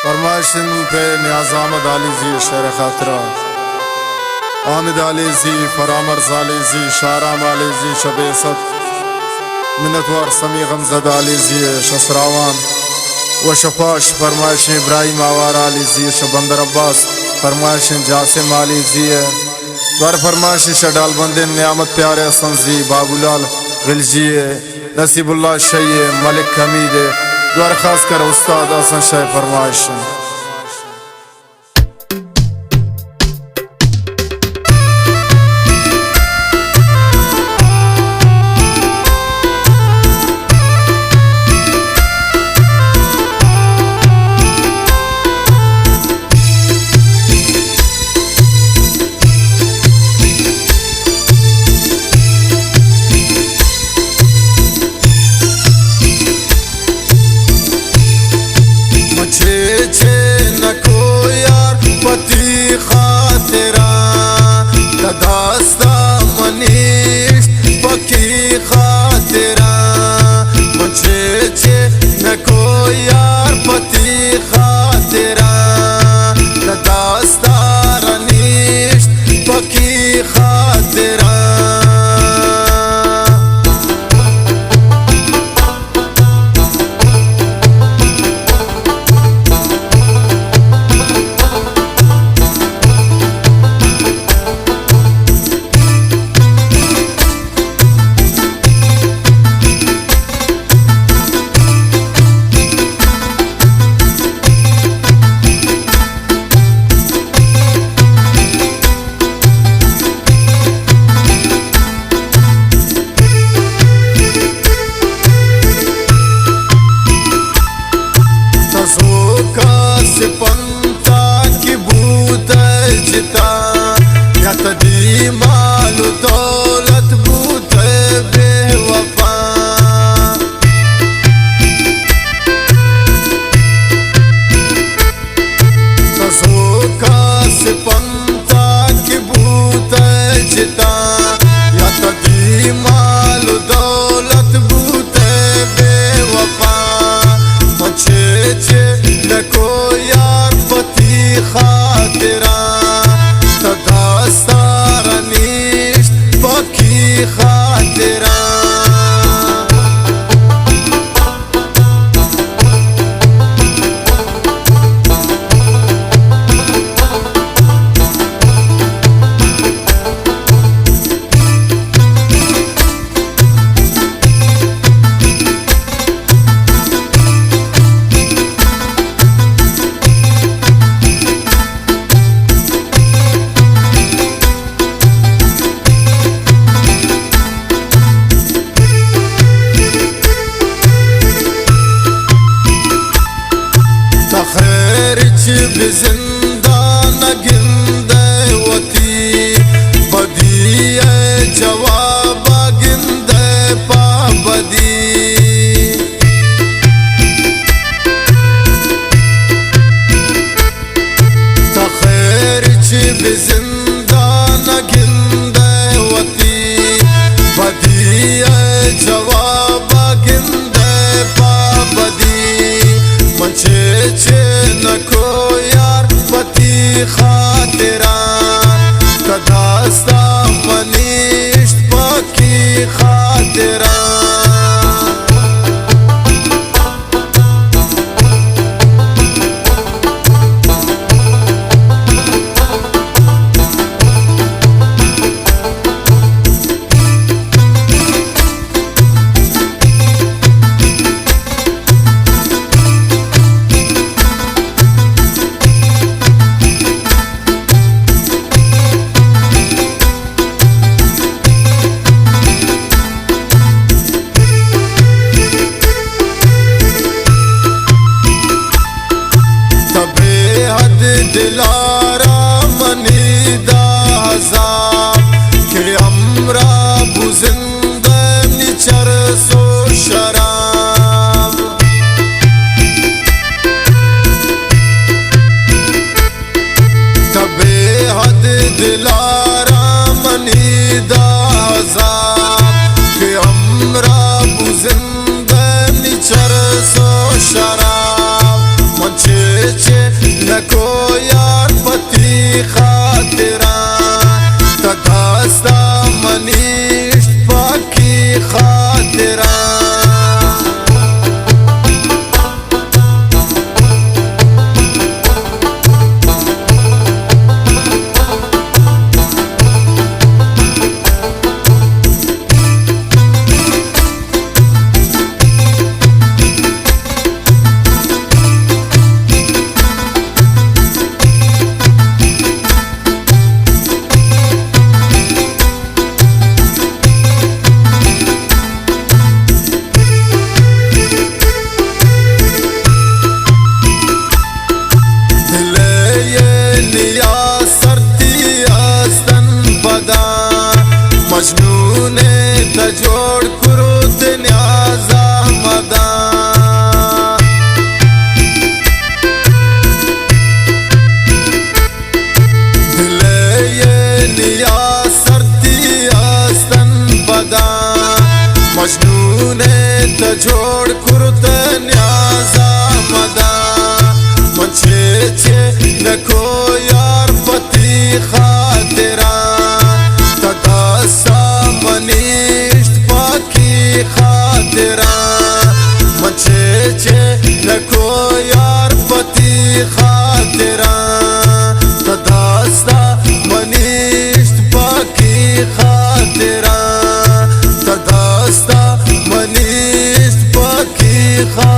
فرمایشن پہ نیاز احمد علیزی شعر خاطرہ حامد علیزی فرامرز علیزی شارام علیزی شب اسد منتوار سمی غمزد علیزی شسراوان و شفاش فرمایشن ابراہیم آوار علیزی شبندر عباس فرمایشن جاسم علیزی دور فرمایشن شڈال بندن نعمت پیارے سنزی بابولال غلجی نصیب اللہ شیع ملک حمید دور خاص کر استاد حسن شاہ فرمایشن شراب منچه چه جونے تا جوڑ کرتا نیازا مدا من چھے چھے نکو یار پتی خاطرہ تا داستا منیشت پاکی خاطرہ من چھے چھے نکو یار پتی خاطرہ تا داستا منیشت پاکی خاطرہ تا داستا منیشت پاکی خاطرہ